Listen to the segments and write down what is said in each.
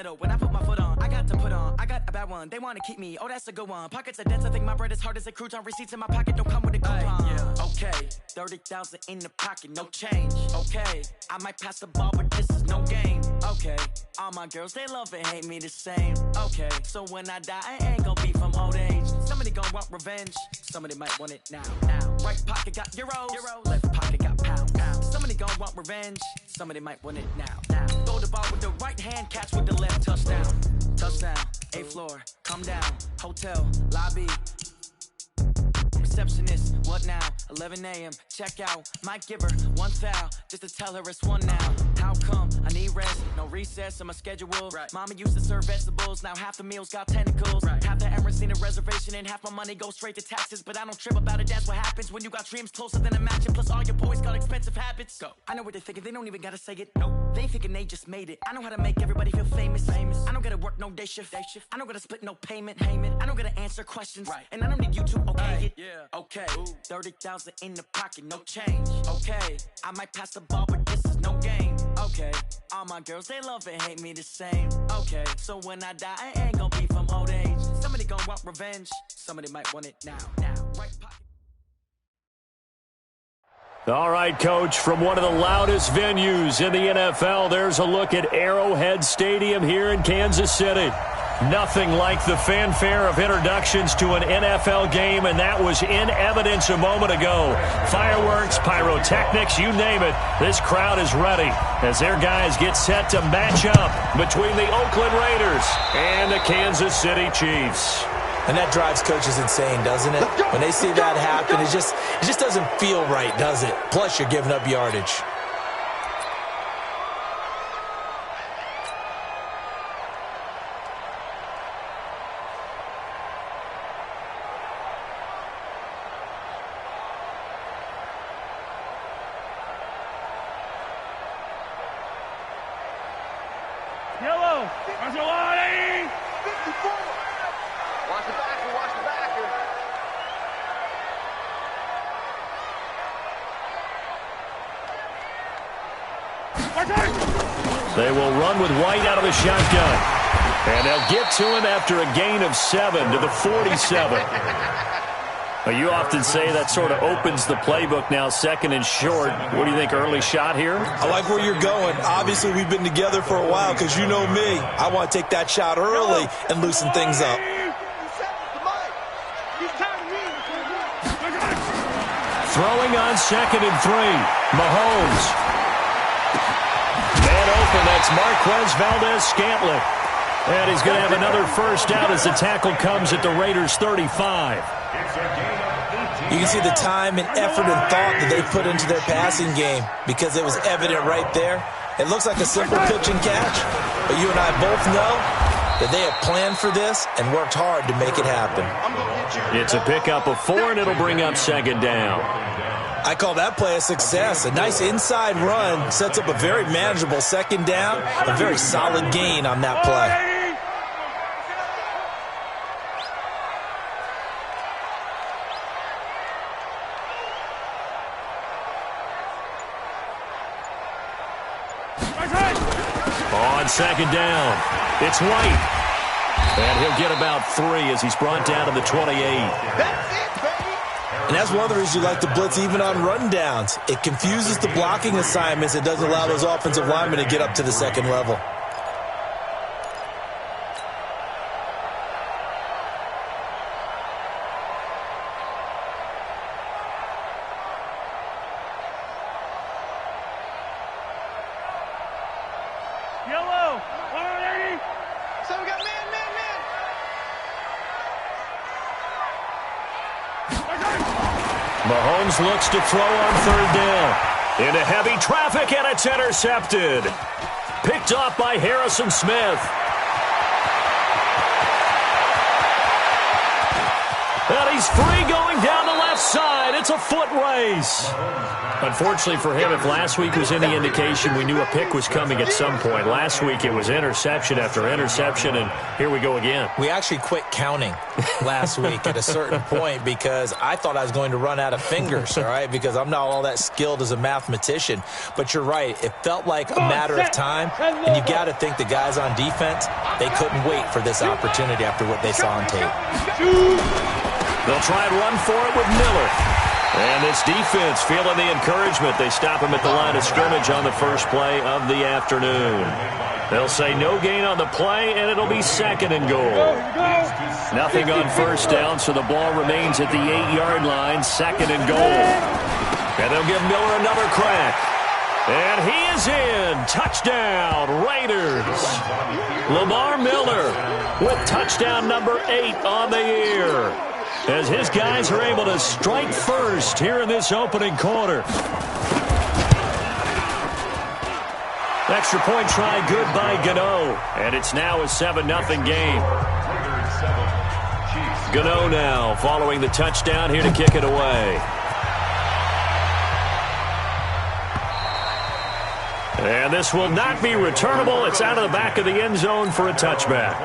pedal. When I put my foot on, I got to put on. I got a bad one, they wanna keep me. Oh, that's a good one. Pockets are dense, I think my bread is hard as a crouton. Receipts in my pocket don't come with a coupon. Yeah. Okay, 30,000 in the pocket, no change. Okay, I might pass the ball, but this is no game. Okay, all my girls, they love and hate me the same. Okay, so when I die, I ain't gonna be from old age. Somebody gon' want revenge, somebody might want it now. Right pocket got euros, left pocket got pounds. Somebody gon' want revenge, somebody might want it now. Throw the ball with the right hand, catch with the left, touchdown. Touchdown, 8th floor, come down, hotel, lobby. Receptionist, what now? 11 a.m. check out. Might give her one foul just to tell her it's one now. How come? I need rest, no recess in my schedule. Right. Mama used to serve vegetables, now half the meals got tentacles. Right. Half the errands need a reservation and half my money goes straight to taxes. But I don't trip about it, that's what happens when you got dreams closer than a mansion. Plus all your boys got expensive habits. Go. I know what they're thinking, they don't even gotta say it. Nope. They thinking they just made it. I know how to make everybody feel famous. I don't gotta work no day shift. I don't gotta split no payment. I don't gotta answer questions. Right. And I don't need you to okay it. Yeah. Okay, 30,000 in the pocket, no change. Okay, I might pass the ball, but this is no game. Okay, all my girls, they love and hate me the same. Okay, so when I die, I ain't gonna be from old age. Somebody gon' want revenge, somebody might want it now. Right pocket. All right, Coach, from one of the loudest venues in the NFL, there's a look at Arrowhead Stadium here in Kansas City. Nothing like the fanfare of introductions to an NFL game, and that was in evidence a moment ago. Fireworks, pyrotechnics, you name it. This crowd is ready as their guys get set to match up between the Oakland Raiders and the Kansas City Chiefs. And that drives coaches insane, doesn't it? When they see that happen, it just doesn't feel right, does it? Plus, you're giving up yardage. They will run with White out of the shotgun. And they'll get to him after a gain of 7 to the 47. You often say that sort of opens the playbook now, 2nd and short. What do you think, early shot here? I like where you're going. Obviously, we've been together for a while because you know me. I want to take that shot early and loosen things up. Throwing on 2nd and 3. Mahomes. Man open, that's Marquez Valdez-Scantling. And he's going to have another first down as the tackle comes at the Raiders' 35. You can see the time and effort and thought that they put into their passing game because it was evident right there. It looks like a simple pitch and catch, but you and I both know that they have planned for this and worked hard to make it happen. It's a pickup of 4, and it'll bring up 2nd down. I call that play a success. A nice inside run sets up a very manageable 2nd down, a very solid gain on that play. On 2nd down, it's White. And he'll get about 3 as he's brought down to the 28. That's it, baby. And that's one of the reasons you like to blitz even on rundowns. It confuses the blocking assignments. It doesn't allow those offensive linemen to get up to the 2nd level. Mahomes looks to throw on 3rd down. Into heavy traffic, and it's intercepted. Picked off by Harrison Smith. And he He's free going down the left side. It's a foot race. Unfortunately for him, if last week was any indication, we knew a pick was coming at some point. Last week it was interception after interception, and here we go again. We actually quit counting last week at a certain point because I thought I was going to run out of fingers, all right, because I'm not all that skilled as a mathematician. But you're right. It felt like a matter of time, and you got to think the guys on defense, they couldn't wait for this opportunity after what they saw on tape. They'll try and run for it with Miller. And this defense feeling the encouragement. They stop him at the line of scrimmage on the first play of the afternoon. They'll say no gain on the play, and it'll be 2nd and goal. Nothing on first down, so the ball remains at the 8-yard line, 2nd and goal. And they'll give Miller another crack. And he is in. Touchdown, Raiders. Lamar Miller with touchdown number 8 on the year, as his guys are able to strike first here in this opening quarter. Extra point try good by Gano, and it's now a 7-0 game. Gano now following the touchdown here to kick it away. And this will not be returnable. It's out of the back of the end zone for a touchback.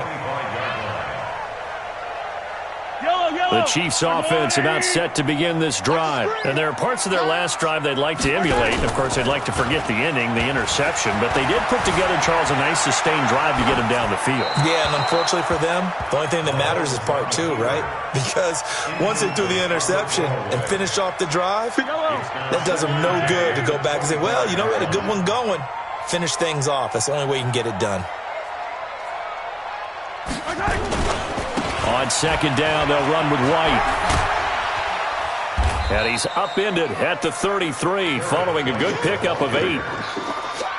The Chiefs offense about set to begin this drive. And there are parts of their last drive they'd like to emulate. Of course, they'd like to forget the ending, the interception. But they did put together, Charles, a nice sustained drive to get them down the field. Yeah, and unfortunately for them, the only thing that matters is part 2, right? Because once they threw the interception and finished off the drive, that does them no good to go back and say, well, you know, we had a good one going. Finish things off. That's the only way you can get it done. On 2nd down, they'll run with White. And he's upended at the 33, following a good pickup of 8.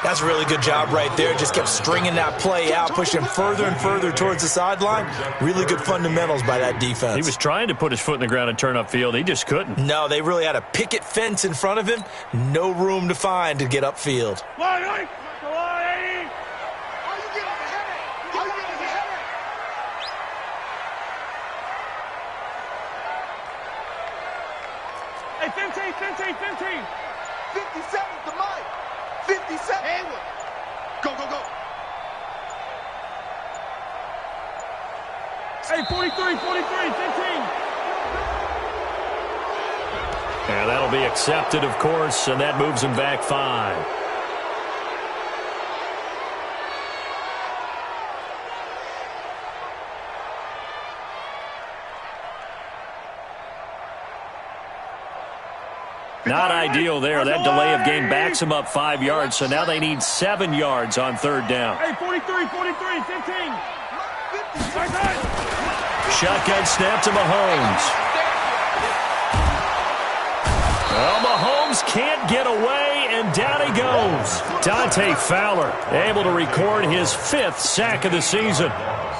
That's a really good job right there. Just kept stringing that play out, pushing further and further towards the sideline. Really good fundamentals by that defense. He was trying to put his foot in the ground and turn upfield. He just couldn't. No, they really had a picket fence in front of him. No room to find to get upfield. Hey, 15, 57 to Mike. 57. Hayward. Go. Hey, 43, 15. And that'll be accepted, of course, and that moves him back 5. Not ideal there. That delay of game backs them up 5 yards, so now they need 7 yards on 3rd down. Hey, 43, 15. Shotgun snap to Mahomes. Well, Mahomes can't get away, and down he goes. Dante Fowler able to record his 5th sack of the season.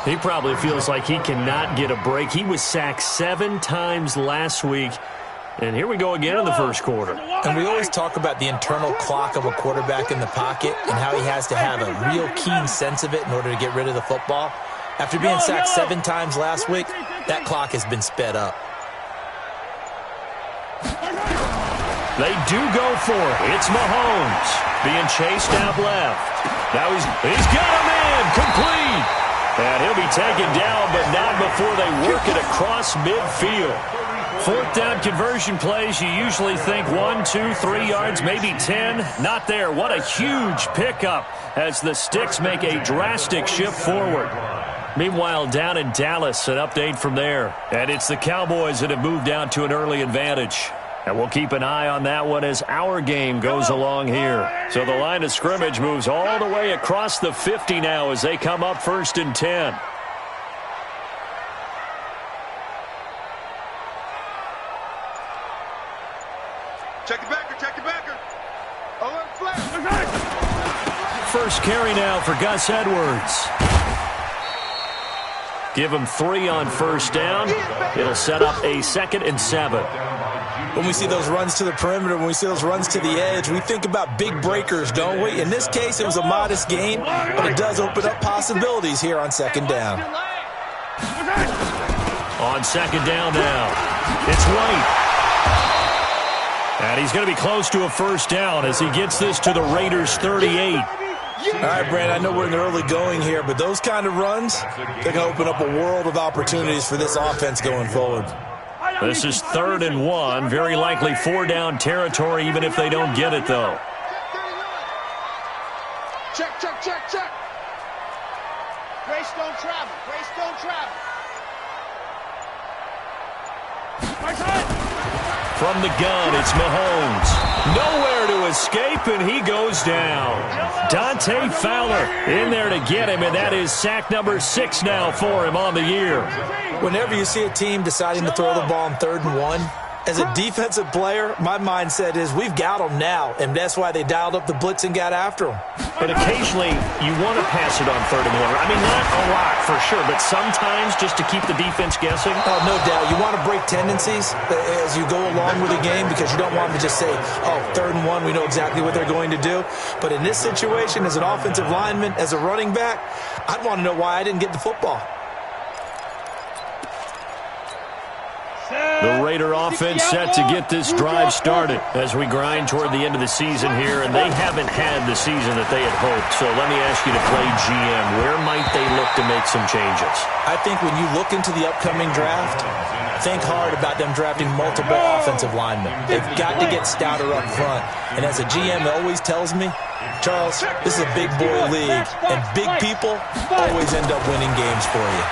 He probably feels like he cannot get a break. He was sacked 7 times last week. And here we go again in the first quarter. And we always talk about the internal clock of a quarterback in the pocket and how he has to have a real keen sense of it in order to get rid of the football. After being sacked 7 times last week, that clock has been sped up. They do go for it. It's Mahomes being chased out left. Now he's got him in, complete. And he'll be taken down, but not before they work it across midfield. 4th down conversion plays, you usually think 1, 2, 3 yards, maybe 10. Not there. What a huge pickup as the Sticks make a drastic shift forward. Meanwhile, down in Dallas, an update from there. And it's the Cowboys that have moved down to an early advantage. And we'll keep an eye on that one as our game goes along here. So the line of scrimmage moves all the way across the 50 now as they come up 1st and 10. Check the backer. Alert flash. First carry now for Gus Edwards. Give him 3 on 1st down. It'll set up a 2nd and 7. When we see those runs to the perimeter, when we see those runs to the edge, we think about big breakers, don't we? In this case, it was a modest game, but it does open up possibilities here on 2nd down. On second down now, it's White. And he's going to be close to a first down as he gets this to the Raiders' 38. All right, Brand, I know we're in the early going here, but those kind of runs, they're going to open up a world of opportunities for this offense going forward. This is 3rd and 1, very likely 4-down territory even if they don't get it, though. Check, check, check, check. Grace don't travel. Grace don't travel. Right side. From the gun, it's Mahomes. Nowhere to escape, and he goes down. Dante Fowler in there to get him, and that is sack number 6 now for him on the year. Whenever you see a team deciding to throw the ball on 3rd and 1, as a defensive player, my mindset is we've got them now, and that's why they dialed up the blitz and got after them. But occasionally, you want to pass it on 3rd and 1. I mean, not a lot for sure, but sometimes just to keep the defense guessing. Oh, no doubt. You want to break tendencies as you go along with the game because you don't want them to just say, oh, 3rd and 1, we know exactly what they're going to do. But in this situation, as an offensive lineman, as a running back, I'd want to know why I didn't get the football. The Raider offense set to get this drive started as we grind toward the end of the season here, and they haven't had the season that they had hoped. So let me ask you to play GM. Where might they look to make some changes? I think when you look into the upcoming draft, think hard about them drafting multiple offensive linemen. They've got to get stouter up front. And as a GM always tells me, Charles, this is a big boy league, and big people always end up winning games for you.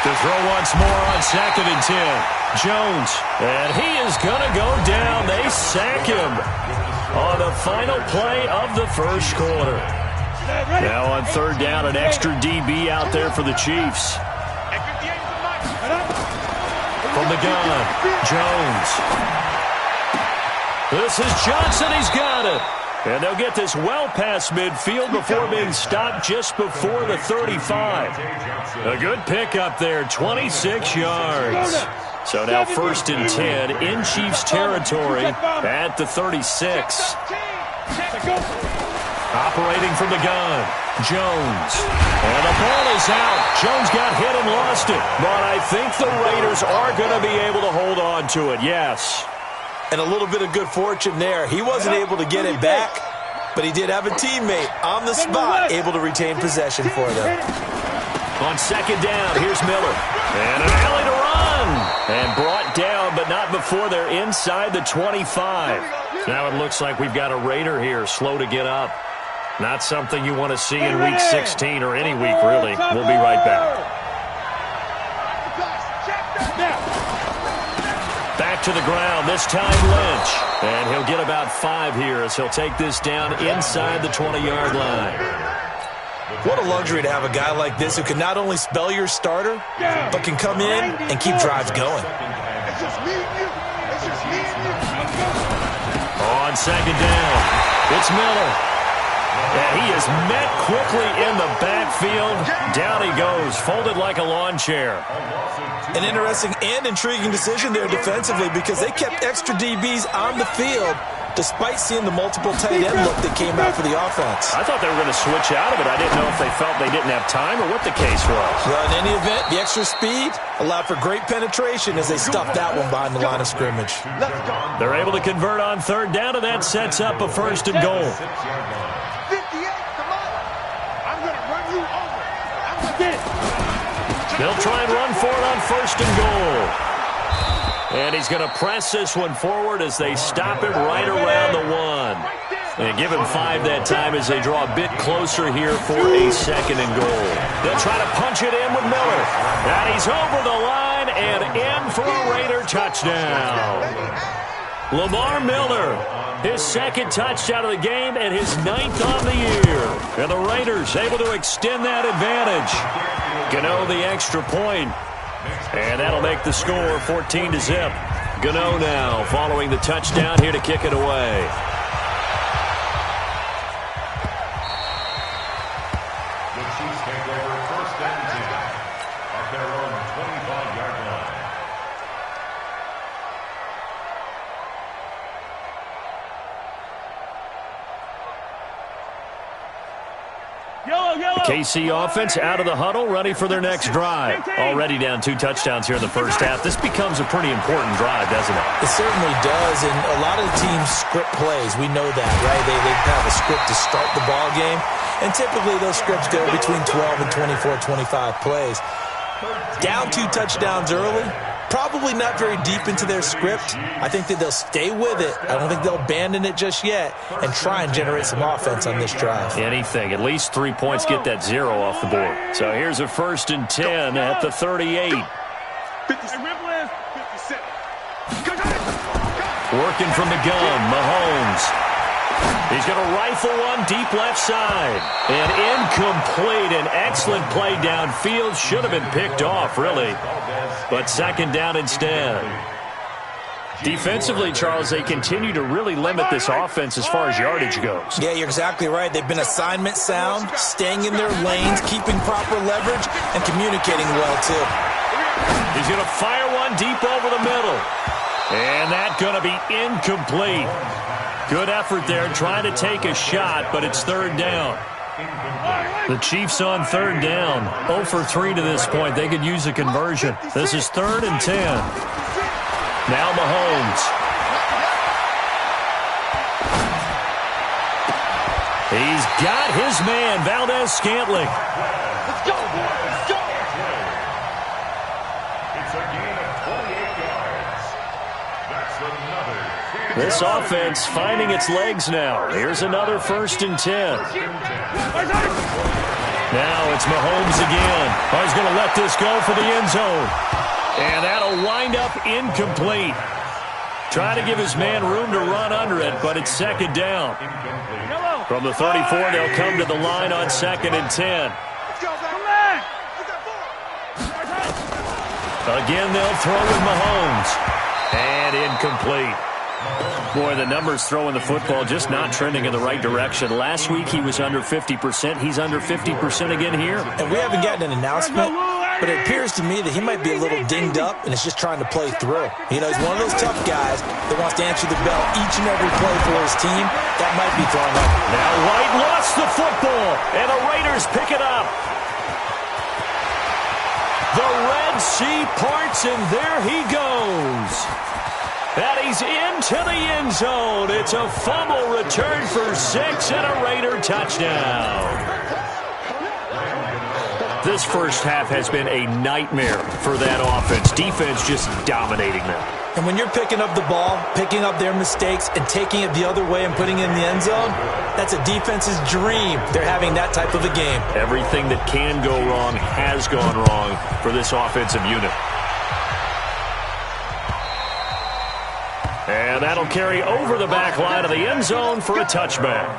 To throw once more on 2nd and 10. Jones, and he is going to go down. They sack him on the final play of the first quarter. Now on 3rd down, an extra DB out there for the Chiefs. From the gun, Jones. This is Johnson. He's got it. And they'll get this well past midfield before being stopped just before the 35. A good pickup there, 26 yards. So now 1st and 10 in Chiefs territory at the 36. Operating from the gun, Jones. And the ball is out. Jones got hit and lost it. But I think the Raiders are going to be able to hold on to it, yes. And a little bit of good fortune there. He wasn't able to get it back, but he did have a teammate on the spot able to retain possession for them. On 2nd down, here's Miller. And an alley to run. And brought down, but not before they're inside the 25. Now it looks like we've got a Raider here, slow to get up. Not something you want to see in Week 16 or any week, really. We'll be right back. Back to the ground, this time Lynch. And he'll get about 5 here as he'll take this down inside the 20-yard line. What a luxury to have a guy like this who can not only spell your starter, but can come in and keep drives going. It's just me and you. It's just me and you. On 2nd down, it's Miller. And he is met quickly in the backfield. Down he goes, folded like a lawn chair. An interesting and intriguing decision there defensively because they kept extra DBs on the field despite seeing the multiple tight end look that came out for the offense. I thought they were going to switch out of it. I didn't know if they felt they didn't have time or what the case was. Well, in any event, the extra speed allowed for great penetration as they stuffed that one behind the line of scrimmage. They're able to convert on 3rd down, and that sets up a 1st and goal. 58, come on. I'm going to run you over. I'm going to get it. They'll try and run for it on 1st and goal. And he's going to press this one forward as they stop him right around the 1. And give him 5 that time as they draw a bit closer here for a 2nd and goal. They'll try to punch it in with Miller. And he's over the line and in for a Raider touchdown. Lamar Miller, his 2nd touchdown of the game and his 9th on the year. And the Raiders able to extend that advantage. Gano the extra point. And that'll make the score 14-0. Gano now following the touchdown here to kick it away. The Chiefs take over 1st and 10 at their own 25-yard line. Yellow, yellow. KC offense out of the huddle, ready for their next drive. Already down 2 touchdowns here in the first half. This becomes a pretty important drive, doesn't it? It certainly does, and a lot of the teams script plays. We know that, right? They have a script to start the ball game, and typically those scripts go between 12 and 24, 25 plays. Down 2 touchdowns early, probably not very deep into their script. I think that they'll stay with it. I don't think they'll abandon it just yet and try and generate some offense on this drive. Anything. At least 3 points, get that 0 off the board. So here's a 1st and 10 at the 38. 57. Working from the gun, Mahomes. He's going to rifle one deep left side. And incomplete. An excellent play downfield. Should have been picked off, really. But 2nd down instead. Defensively, Charles, they continue to really limit this offense as far as yardage goes. Yeah, you're exactly right. They've been assignment sound, staying in their lanes, keeping proper leverage, and communicating well, too. He's going to fire one deep over the middle. And that's going to be incomplete. Good effort there, trying to take a shot, but it's 3rd down. The Chiefs on 3rd down. 0 for 3 to this point. They could use a conversion. This is 3rd and 10. Now Mahomes. He's got his man, Valdez-Scantling. Let's go, boys. Let's go. It's a gain of 28 yards. That's another. This offense finding its legs now. Here's another 1st and 10. Now it's Mahomes again. Oh, he's going to let this go for the end zone. And that'll wind up incomplete. Trying to give his man room to run under it, but it's 2nd down. From the 34, they'll come to the line on 2nd and 10. Again, they'll throw with Mahomes. And incomplete. Boy, the numbers throwing the football just not trending in the right direction. Last week he was under 50%. He's under 50% again here. And we haven't gotten an announcement, but it appears to me that he might be a little dinged up and is just trying to play through. You know, he's one of those tough guys that wants to answer the bell each and every play for his team. That might be throwing up. Now White lost the football, and the Raiders pick it up. The Red Sea parts, and there he goes. And he's into the end zone. It's a fumble return for 6 and a Raider touchdown. This first half has been a nightmare for that offense. Defense just dominating them. And when you're picking up the ball, picking up their mistakes, and taking it the other way and putting it in the end zone, that's a defense's dream. They're having that type of a game. Everything that can go wrong has gone wrong for this offensive unit. And that'll carry over the back line of the end zone for a touchback.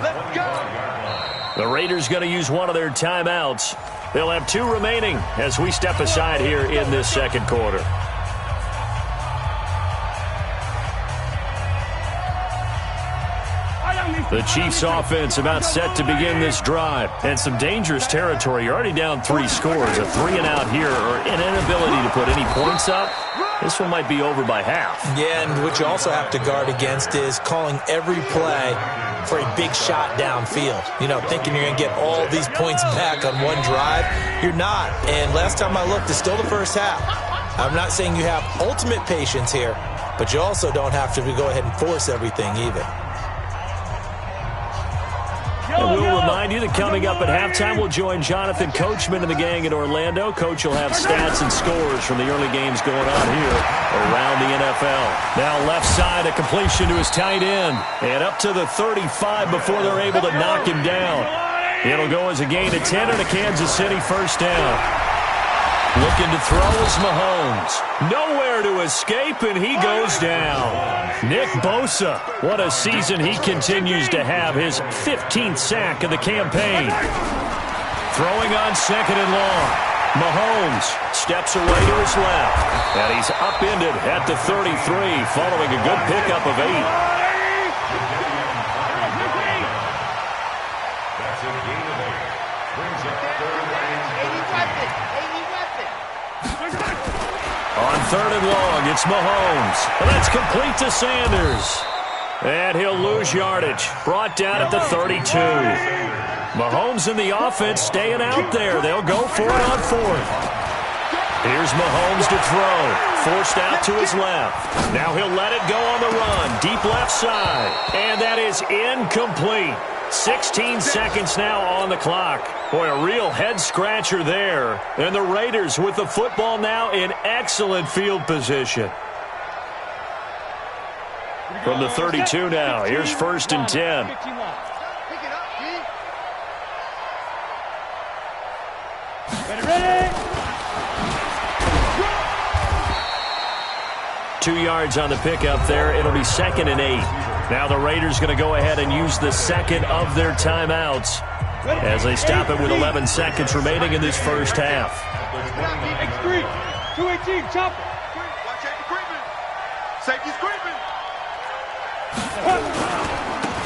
The Raiders going to use one of their timeouts. They'll have 2 remaining as we step aside here in this 2nd quarter. The Chiefs offense about set to begin this drive. And some dangerous territory. You're already down 3 scores. A 3-and-out here or an inability to put any points up. This one might be over by half. Yeah, and what you also have to guard against is calling every play for a big shot downfield. You know, thinking you're going to get all these points back on one drive. You're not. And last time I looked, it's still the first half. I'm not saying you have ultimate patience here, but you also don't have to go ahead and force everything either. And we'll remind you that coming up at halftime, we'll join Jonathan Coachman and the gang in Orlando. Coach will have stats and scores from the early games going on here around the NFL. Now left side, a completion to his tight end. And up to the 35 before they're able to knock him down. It'll go as a gain of 10 and a Kansas City 1st down. Looking to throw is Mahomes. Nowhere to escape, and he goes down. Nick Bosa, what a season he continues to have. His 15th sack of the campaign. Throwing on 2nd and long. Mahomes steps away to his left. And he's upended at the 33 following a good pickup of 8. That's a gain of 8. Brings up 3rd and 10. On 3rd and long, it's Mahomes. And that's complete to Sanders. And he'll lose yardage. Brought down at the 32. Mahomes and the offense staying out there. They'll go for it on fourth. Here's Mahomes to throw. Forced out to his left. Now he'll let it go on the run. Deep left side. And that is incomplete. 16 seconds now on the clock. Boy, a real head-scratcher there. And the Raiders with the football now in excellent field position. From the 32 now, here's 1st and 10. 2 yards on the pickup there. It'll be 2nd and 8. Now the Raiders going to go ahead and use the second of their timeouts as they stop it with 11 seconds remaining in this first half. X3, 218, chopper. Watch out, creeping. Safety's creeping.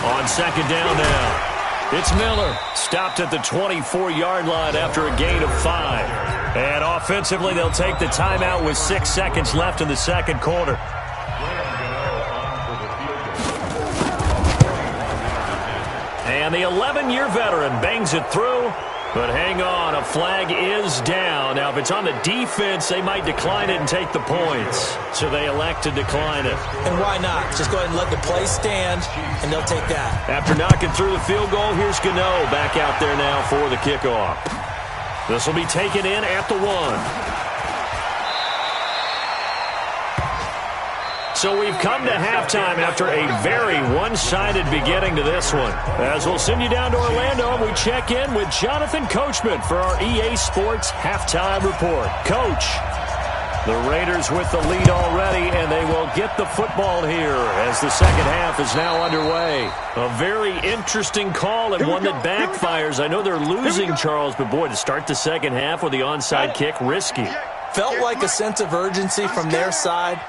On 2nd down now. It's Miller. Stopped at the 24-yard line after a gain of 5. And offensively, they'll take the timeout with 6 seconds left in the second quarter. And the 11-year veteran bangs it through. But hang on, a flag is down. Now, if it's on the defense, they might decline it and take the points. So they elect to decline it. And why not? Just go ahead and let the play stand, and they'll take that. After knocking through the field goal, here's Gano back out there now for the kickoff. This will be taken in at the 1. So we've come to halftime after a very one-sided beginning to this one. As we'll send you down to Orlando, and we check in with Jonathan Coachman for our EA Sports Halftime Report. Coach, the Raiders with the lead already, and they will get the football here as the second half is now underway. A very interesting call and one that backfires. I know they're losing, Charles, but boy, to start the second half with the onside kick, risky. Felt like a sense of urgency from their side,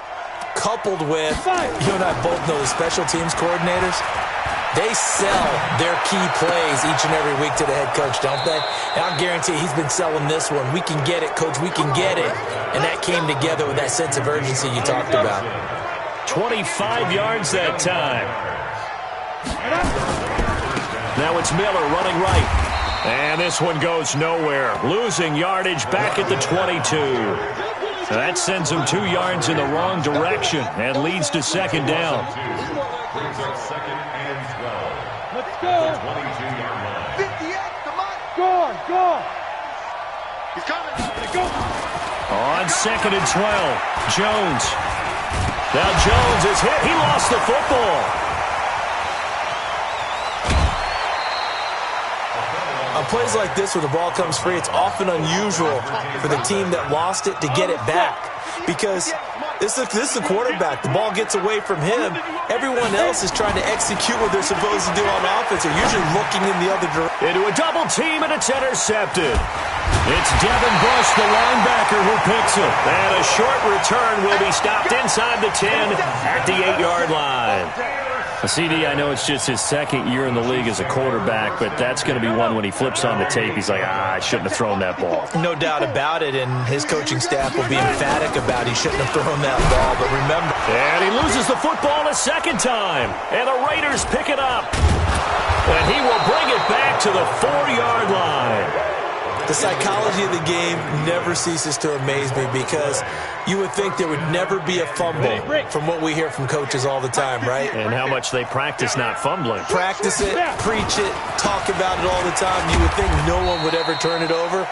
coupled with, you and I both know the special teams coordinators, they sell their key plays each and every week to the head coach, don't they? And I'll guarantee he's been selling this one. We can get it, coach, we can get it. And that came together with that sense of urgency you talked about. 25 yards that time. Now it's Miller running right. And this one goes nowhere. Losing yardage back at the 22. That sends him 2 yards in the wrong direction and leads to second down. Brings up 2nd and 12. Let's go. 22-yard line. 58, come on. Go. He's coming. Let's go. On 2nd and 12, Jones. Now Jones is hit. He lost the football. On plays like this where the ball comes free, it's often unusual for the team that lost it to get it back. Because this is the quarterback. The ball gets away from him. Everyone else is trying to execute what they're supposed to do on offense. They're usually looking in the other direction. Into a double team, and it's intercepted. It's Devin Bush, the linebacker, who picks it. And a short return will be stopped inside the 10 at the 8-yard line. CD, I know it's just his second year in the league as a quarterback, but that's going to be one when he flips on the tape. He's like, I shouldn't have thrown that ball. No doubt about it, and his coaching staff will be emphatic about he shouldn't have thrown that ball. But remember. And he loses the football a second time. And the Raiders pick it up. And he will bring it back to the 4-yard line. The psychology of the game never ceases to amaze me because you would think there would never be a fumble from what we hear from coaches all the time, right? And how much they practice not fumbling. Practice it, preach it, talk about it all the time. You would think no one would ever turn it over.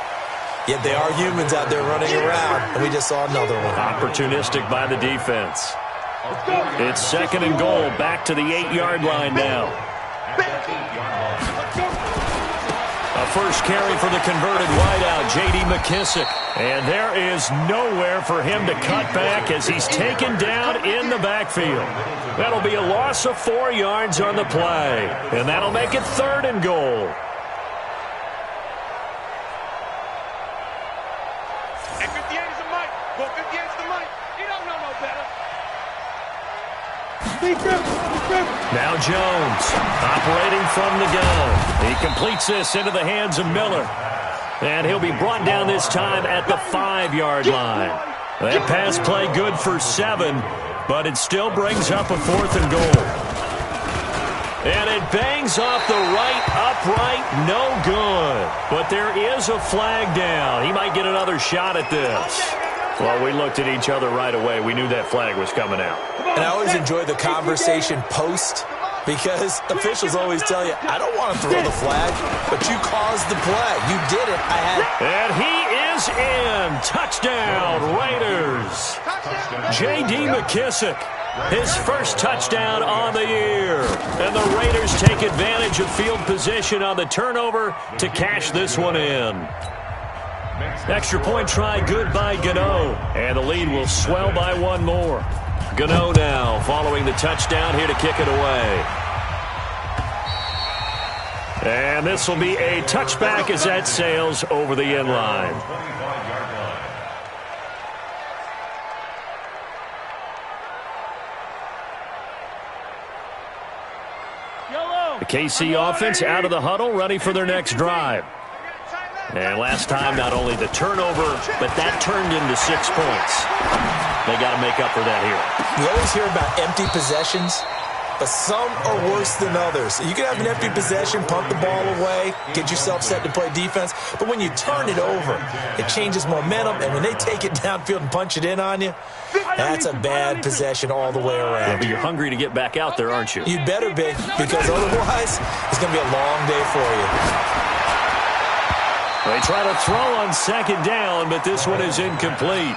Yet they are humans out there running around, and we just saw another one. Opportunistic by the defense. It's 2nd and goal, back to the 8-yard line now. A first carry for the converted wideout, J.D. McKissick. And there is nowhere for him to cut back as he's taken down in the backfield. That'll be a loss of 4 yards on the play. And that'll make it 3rd and goal. And 58 is the mic. Well, 58 is the mic. He don't know no better. Now Jones, operating from the gun. He completes this into the hands of Miller. And he'll be brought down this time at the 5-yard line. That pass play good for 7, but it still brings up a 4th and goal. And it bangs off the right upright, no good. But there is a flag down. He might get another shot at this. Well, we looked at each other right away. We knew that flag was coming out. And I always enjoy the conversation post, because officials always tell you, I don't want to throw the flag, but you caused the play. You did it. And he is in. Touchdown, Raiders. J.D. McKissick, his first touchdown on the year. And the Raiders take advantage of field position on the turnover to cash this one in. Extra point try good by Gano. And the lead will swell by one more. Gano now following the touchdown here to kick it away. And this will be a touchback as that sails over the end line. The KC offense out of the huddle, ready for their next drive. And last time, not only the turnover, but that turned into 6 points. They got to make up for that here. We always hear about empty possessions, but some are worse than others. You can have an empty possession, punt the ball away, get yourself set to play defense, but when you turn it over, it changes momentum, and when they take it downfield and punch it in on you, that's a bad possession all the way around. Yeah, but you're hungry to get back out there, aren't you? You better be, because otherwise, it's going to be a long day for you. They try to throw on second down, but this one is incomplete.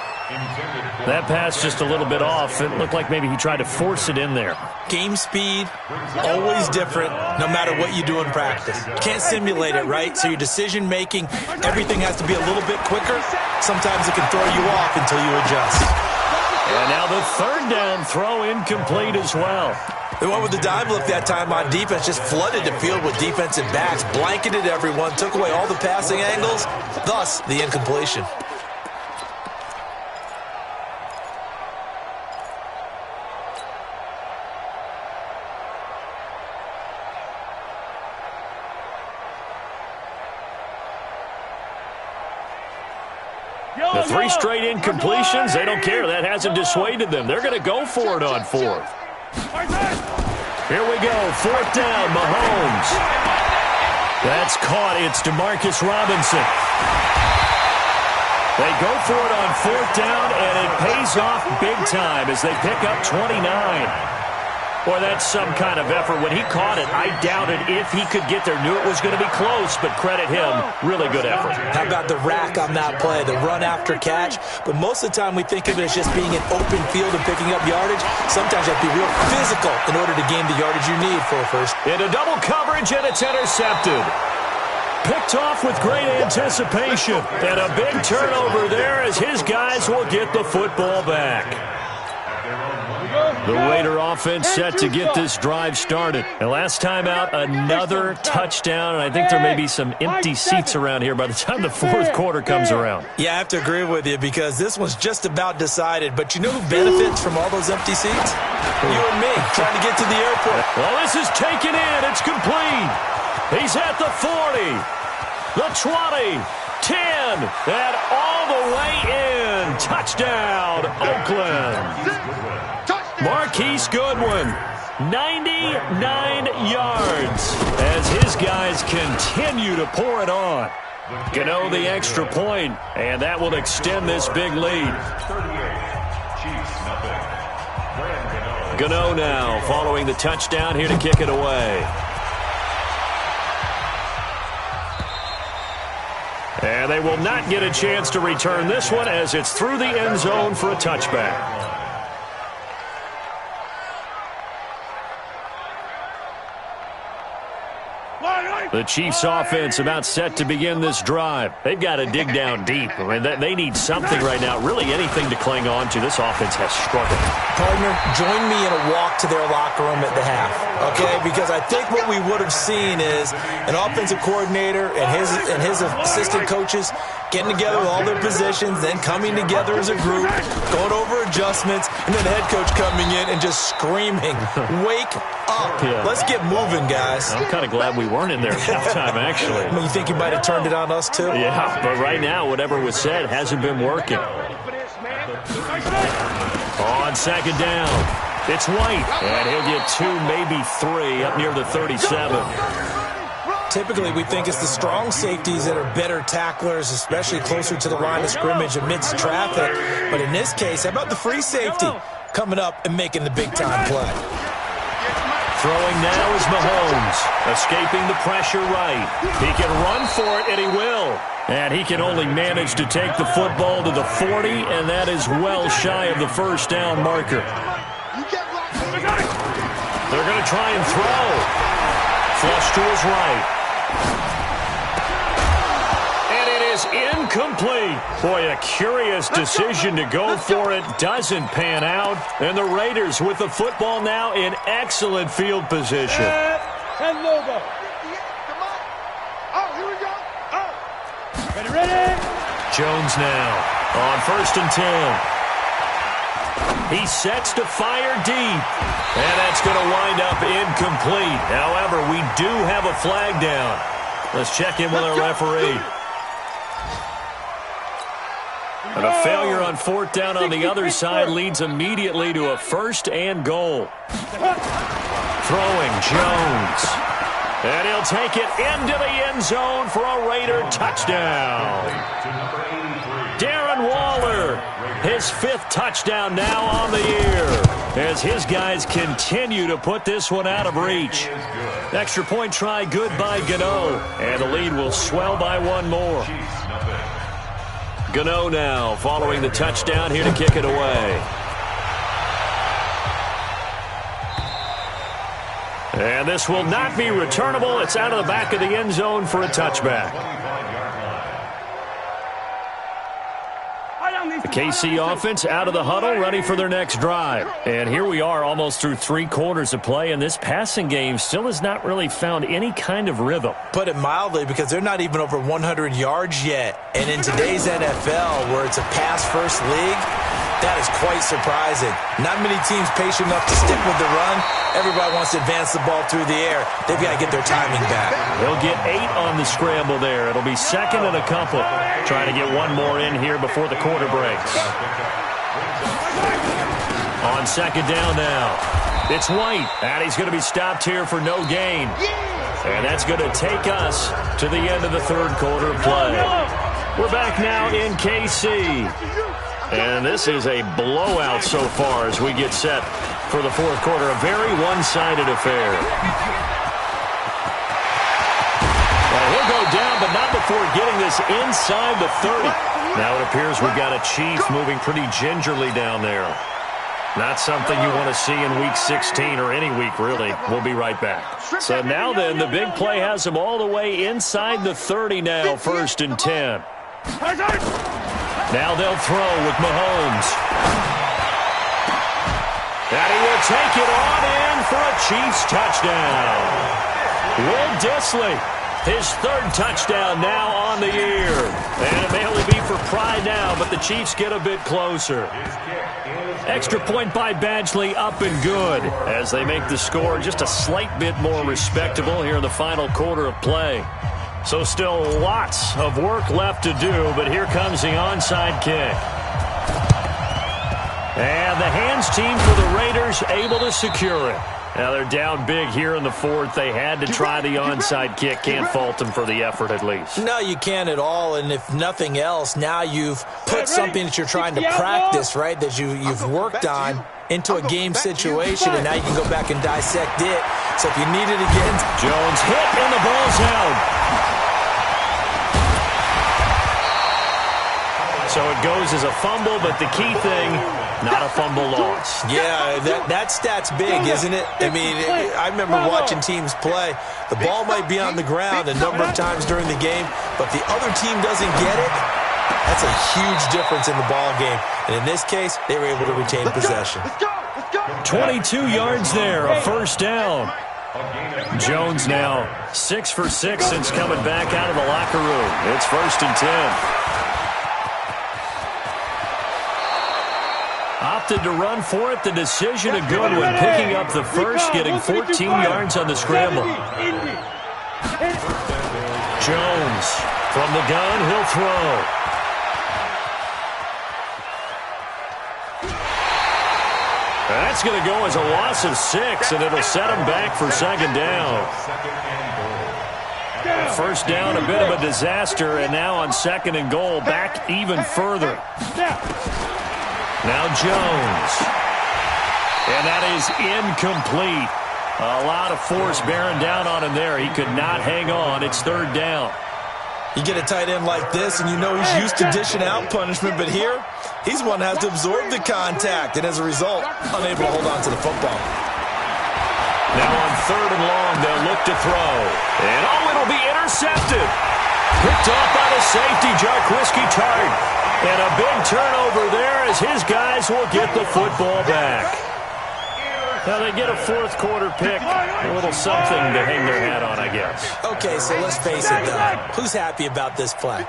That pass just a little bit off. It looked like maybe he tried to force it in there. Game speed, always different, no matter what you do in practice. You can't simulate it, right? So your decision-making, everything has to be a little bit quicker. Sometimes it can throw you off until you adjust. And now the third down throw incomplete as well. They went with the dime look that time on defense, just flooded the field with defensive backs, blanketed everyone, took away all the passing angles, thus the incompletion. The 3 straight incompletions, they don't care. That hasn't dissuaded them. They're going to go for it on 4th. Here we go, 4th down, Mahomes. That's caught. It's DeMarcus Robinson. They go for it on 4th down, and it pays off big time as they pick up 29. Boy, that's some kind of effort. When he caught it, I doubted if he could get there. Knew it was going to be close, but credit him. Really good effort. How about the rack on that play, the run after catch? But most of the time we think of it as just being an open field and picking up yardage. Sometimes you have to be real physical in order to gain the yardage you need for a first. Into double coverage, and it's intercepted. Picked off with great anticipation. And a big turnover there as his guys will get the football back. The Raider offense set to get this drive started. And last time out, another touchdown. And I think there may be some empty seats around here by the time the 4th quarter comes around. Yeah, I have to agree with you because this one's just about decided. But you know who benefits from all those empty seats? You and me, trying to get to the airport. Well, this is taken in. It's complete. He's at the 40, the 20, 10, and all the way in. Touchdown, Oakland. Marquise Goodwin, 99 yards as his guys continue to pour it on. Gano the extra point, and that will extend this big lead. Gano now following the touchdown here to kick it away. And they will not get a chance to return this one as it's through the end zone for a touchback. The Chiefs offense about set to begin this drive. They've got to dig down deep. I mean, they need something right now, really anything to cling on to. This offense has struggled. Partner, join me in a walk to their locker room at the half, okay? Because I think what we would have seen is an offensive coordinator and his assistant coaches getting together with all their positions, then coming together as a group, going over adjustments, and then the head coach coming in and just screaming, wake up. Yeah. Let's get moving, guys. I'm kind of glad we weren't in there at halftime, actually. I mean, you think you might have turned it on us, too? Yeah, but right now, whatever was said hasn't been working. On second down, It's White, and he'll get 2, maybe 3 up near the 37. Typically, we think it's the strong safeties that are better tacklers, especially closer to the line of scrimmage amidst traffic. But in this case, how about the free safety coming up and making the big-time play? Throwing now is Mahomes, escaping the pressure right. He can run for it, and he will. And he can only manage to take the football to the 40, and that is well shy of the first down marker. They're going to try and throw. Flush to his right. And it is incomplete. Boy, a curious decision to go for it. Doesn't pan out. And the Raiders with the football now in excellent field position. And Lobo. Oh, here we go. Oh. Ready? Jones now on 1st and 10. He sets to fire deep. And that's going to wind up incomplete. However, we do have a flag down. Let's check in with our referee. And a failure on 4th down on the other side leads immediately to a 1st and goal. Throwing Jones. And he'll take it into the end zone for a Raider touchdown. Darren Waller, his 5th touchdown now on the year, as his guys continue to put this one out of reach. Extra point try good by Gano, and the lead will swell by 1 more. Gano now following the touchdown here to kick it away. And this will not be returnable. It's out of the back of the end zone for a touchback. The KC offense out of the huddle, ready for their next drive. And here we are almost through 3 quarters of play, and this passing game still has not really found any kind of rhythm. Put it mildly, because they're not even over 100 yards yet. And in today's NFL, where it's a pass-first league, that is quite surprising. Not many teams patient enough to stick with the run. Everybody wants to advance the ball through the air. They've got to get their timing back. They'll get 8 on the scramble there. It'll be 2nd and a couple. Trying to get 1 more in here before the quarter breaks. On 2nd down now, it's White. And he's going to be stopped here for no gain. And that's going to take us to the end of the 3rd quarter play. We're back now in KC. And this is a blowout so far as we get set for the 4th quarter. A very one-sided affair. Well, he'll go down, but not before getting this inside the 30. Now it appears we've got a Chief moving pretty gingerly down there. Not something you want to see in Week 16 or any week, really. We'll be right back. So now then, the big play has him all the way inside the 30 now, 1st and 10. Now they'll throw with Mahomes. And he will take it on in for a Chiefs touchdown. Will Dissly, his 3rd touchdown now on the year. And it may only be for pride now, but the Chiefs get a bit closer. Extra point by Badgley, up and good, as they make the score just a slight bit more respectable here in the final quarter of play. So still lots of work left to do, but here comes the onside kick. And the hands team for the Raiders able to secure it. Now they're down big here in the 4th. They had to try the onside kick. Can't fault them for the effort at least. No, you can't at all. And if nothing else, now you've put something that you're trying to practice, right, that you've worked on into a game situation, and now you can go back and dissect it. So if you need it again. Jones hit, and the ball's out. So it goes as a fumble, but the key thing, not a fumble loss. Yeah, that stat's big, isn't it? I mean, I remember watching teams play. The ball might be on the ground a number of times during the game, but the other team doesn't get it. That's a huge difference in the ball game. And in this case, they were able to retain possession. 22 yards there, a 1st down. Jones now 6 for 6 since coming back out of the locker room. It's 1st and 10. Opted to run for it. The decision a good one, picking up the 1st, getting 14 yards on the scramble. Jones from the gun, he'll throw. That's going to go as a loss of 6, and it'll set him back for second down. First down, a bit of a disaster, and now on second and goal, back even further. Now Jones. And that is incomplete. A lot of force bearing down on him there. He could not hang on. It's third down. You get a tight end like this, and you know he's used to dishing out punishment, but here, he's one that has to absorb the contact, and as a result, unable to hold on to the football. Now on third and long, they'll look to throw. And it'll be intercepted. Picked off by the safety, Jarquiski Tart. And a big turnover there as his guys will get the football back. Now they get a fourth quarter pick. A little something to hang their hat on, I guess. Okay, so let's face it, though. Who's happy about this play?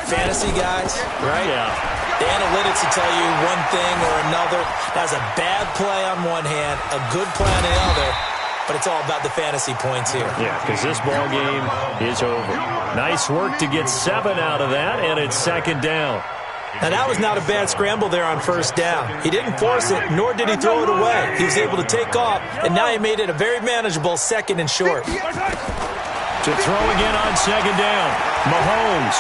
Fantasy guys, right? Yeah. The analytics will tell you one thing or another. That's a bad play on one hand, a good play on the other. But it's all about the fantasy points here. Yeah, because this ball game is over. Nice work to get 7 out of that, and it's second down. Now, that was not a bad scramble there on first down. He didn't force it, nor did he throw it away. He was able to take off, and now he made it a very manageable second and short. To throw again on second down, Mahomes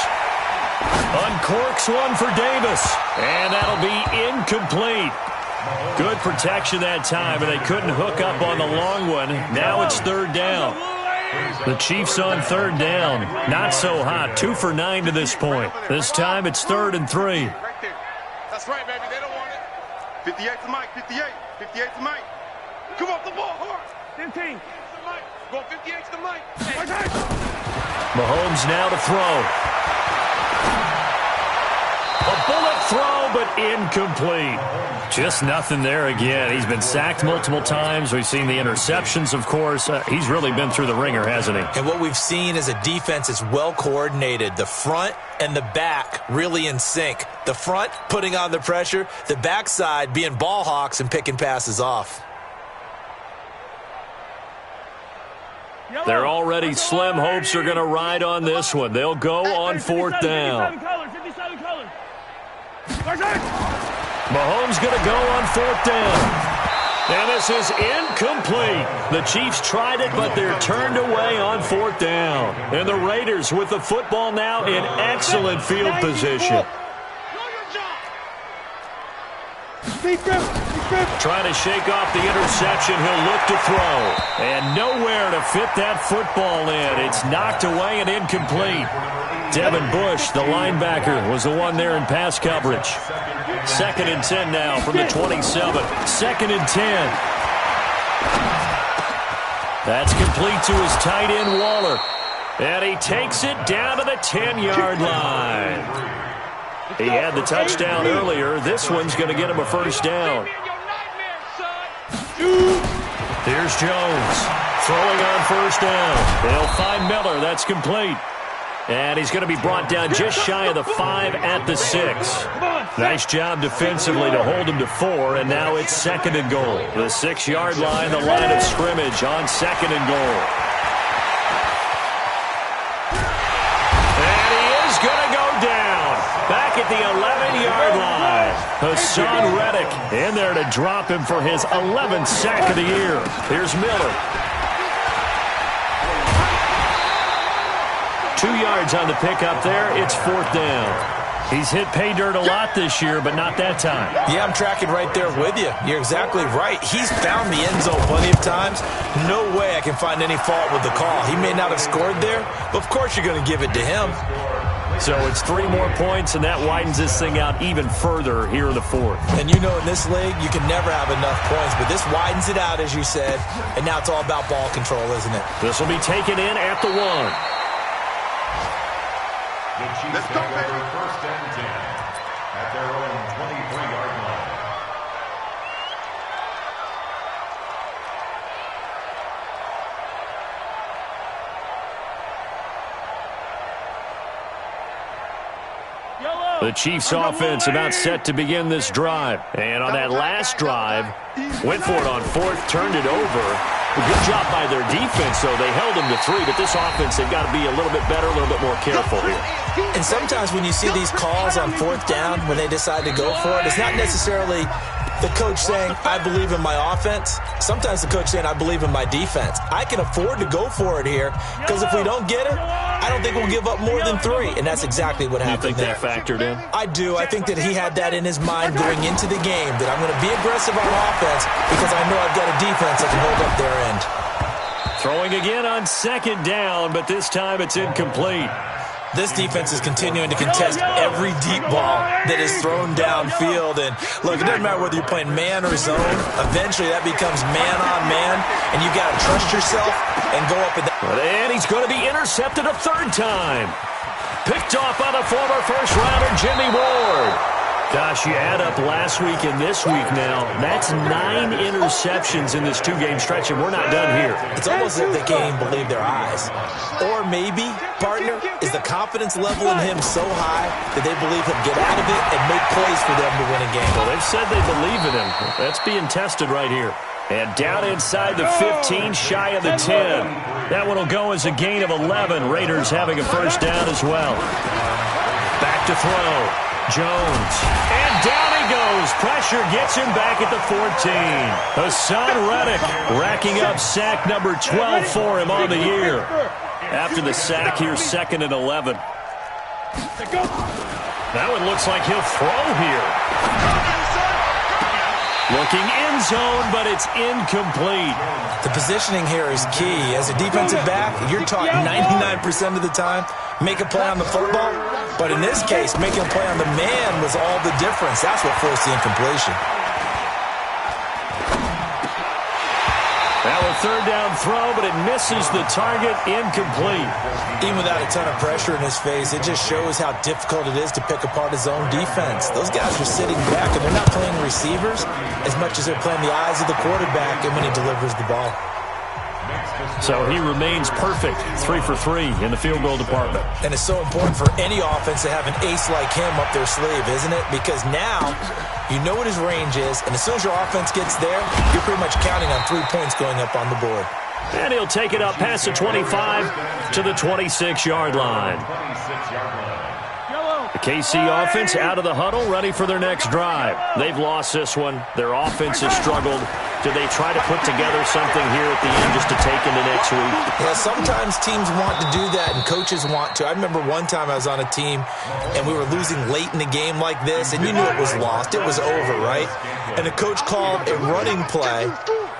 uncorks one for Davis, and that'll be incomplete. Good protection that time, and they couldn't hook up on the long one. Now it's third down. The Chiefs on third down. Not so hot. 2 for 9 to this point. This time it's 3rd and 3. That's right, baby. They don't want it. 58 to Mike. 58. 58 to Mike. Come off the ball hard. 15. Go 58 to Mike. Mahomes now to throw. A bullet throw, but incomplete. Just nothing there again. He's been sacked multiple times. We've seen the interceptions, of course. He's really been through the ringer, hasn't he? And what we've seen is a defense that's well coordinated. The front and the back really in sync. The front putting on the pressure. The backside being ball hawks and picking passes off. They're already slim hopes are going to ride on this one. They'll go on fourth down. Mahomes going to go on fourth down. And this is incomplete. The Chiefs tried it, but they're turned away on fourth down. And the Raiders with the football now in excellent field position. Trying to shake off the interception. He'll look to throw. And nowhere to fit that football in. It's knocked away and incomplete. Devin Bush, the linebacker, was the one there in pass coverage. 2nd and 10 now from the 27. 2nd and 10. That's complete to his tight end, Waller. And he takes it down to the 10-yard line. He had the touchdown earlier. This one's going to get him a first down. Here's Jones throwing on first down. They'll find Miller. That's complete. And he's going to be brought down just shy of the 5 at the 6. Nice job defensively to hold him to 4, and now it's 2nd and goal. The 6-yard line, the line of scrimmage on 2nd and goal. And he is going to go down back at the 11-yard line. Hassan Reddick in there to drop him for his 11th sack of the year. Here's Miller. 2 yards on the pickup there. It's 4th down. He's hit pay dirt a lot this year, but not that time. Yeah, I'm tracking right there with you. You're exactly right. He's found the end zone plenty of times. No way I can find any fault with the call. He may not have scored there, but of course you're going to give it to him. So it's 3 more points, and that widens this thing out even further here in the 4th. And you know in this league, you can never have enough points, but this widens it out, as you said, and now it's all about ball control, isn't it? This will be taken in at the 1. The Chiefs take over 1st and 10 at their own 23-yard line. The Chiefs offense about set to begin this drive. And on that last drive, went for it on 4th, turned it over. A good job by their defense, though. They held them to 3, but this offense, they've got to be a little bit better, a little bit more careful here. And sometimes when you see these calls on 4th down, when they decide to go for it, it's not necessarily the coach saying, I believe in my offense. Sometimes the coach saying, I believe in my defense. I can afford to go for it here because if we don't get it, I don't think we'll give up more than 3. And that's exactly what happened there. You think that factored in? I do. I think that he had that in his mind going into the game, that I'm going to be aggressive on offense because I know I've got a defense that can hold up their end. Throwing again on 2nd down, but this time it's incomplete. This defense is continuing to contest every deep ball that is thrown downfield. And look, it doesn't matter whether you're playing man or zone. Eventually, that becomes man on man, and you got to trust yourself and go up. And he's going to be intercepted a 3rd time. Picked off by the former first-rounder Jimmy Ward. Gosh, you add up last week and this week now, that's 9 interceptions in this 2-game stretch, and we're not done here. It's almost as if they can't even believe their eyes. Or maybe, partner, is the confidence level in him so high that they believe he'll get out of it and make plays for them to win a game. Well, they've said they believe in him. That's being tested right here. And down inside the 15, shy of the 10. That one will go as a gain of 11. Raiders having a first down as well. Back to throw. Jones, and down he goes. Pressure gets him back at the 14. Hassan Reddick racking up sack number 12 for him on the year. After the sack, here's 2nd and 11. That one looks like he'll throw here. Looking end zone, but it's incomplete. The positioning here is key. As a defensive back, you're taught 99% of the time, make a play on the football. But in this case, making a play on the man was all the difference. That's what forced the incompletion. Now a 3rd down throw, but it misses the target, incomplete. Even without a ton of pressure in his face, it just shows how difficult it is to pick apart his own defense. Those guys are sitting back, and they're not playing receivers as much as they're playing the eyes of the quarterback and when he delivers the ball. So he remains perfect, 3 for 3 in the field goal department. And it's so important for any offense to have an ace like him up their sleeve, isn't it? Because now you know what his range is, and as soon as your offense gets there, you're pretty much counting on 3 points going up on the board. And he'll take it up past the 25 to the 26-yard line. The KC offense out of the huddle, ready for their next drive. They've lost this one. Their offense has struggled. Do they try to put together something here at the end just to take into next week? Yeah, sometimes teams want to do that and coaches want to. I remember one time I was on a team and we were losing late in the game like this, and you knew it was lost. It was over, right? And the coach called a running play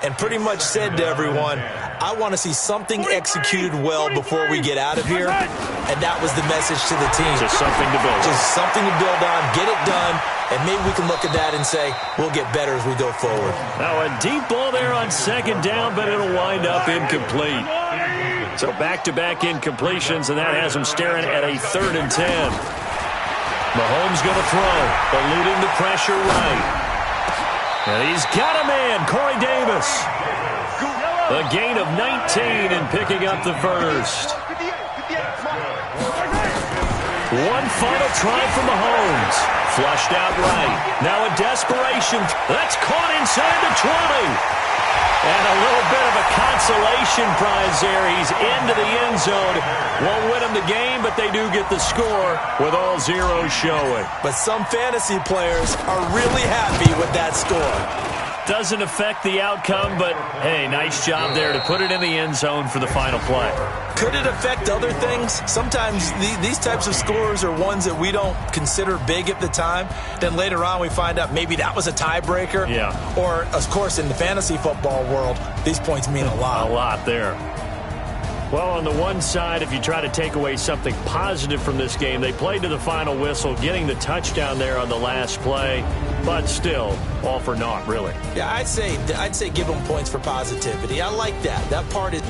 and pretty much said to everyone, I want to see something executed well before we get out of here. And that was the message to the team. Just something to build on. Just something to build on, get it done, and maybe we can look at that and say, we'll get better as we go forward. Now a deep ball there on 2nd down, but it'll wind up incomplete. So back-to-back incompletions, and that has him staring at a 3rd and 10. Mahomes going to throw, eluding the pressure right. And he's got a man, Corey Davis. A gain of 19 and picking up the first. One final try from Mahomes. Flushed out right. Now a desperation. That's caught inside the 20. And a little bit of a consolation prize there. He's into the end zone. Won't win him the game, but they do get the score with all zeros showing. But some fantasy players are really happy with that score. Doesn't affect the outcome, but, hey, nice job there to put it in the end zone for the final play. Could it affect other things? Sometimes these types of scores are ones that we don't consider big at the time. Then later on we find out maybe that was a tiebreaker. Yeah. Or, of course, in the fantasy football world, these points mean a lot. A lot there. Well, on the one side, if you try to take away something positive from this game, they played to the final whistle, getting the touchdown there on the last play, but still, all for naught, really. Yeah, I'd say give them points for positivity. I like that. That part is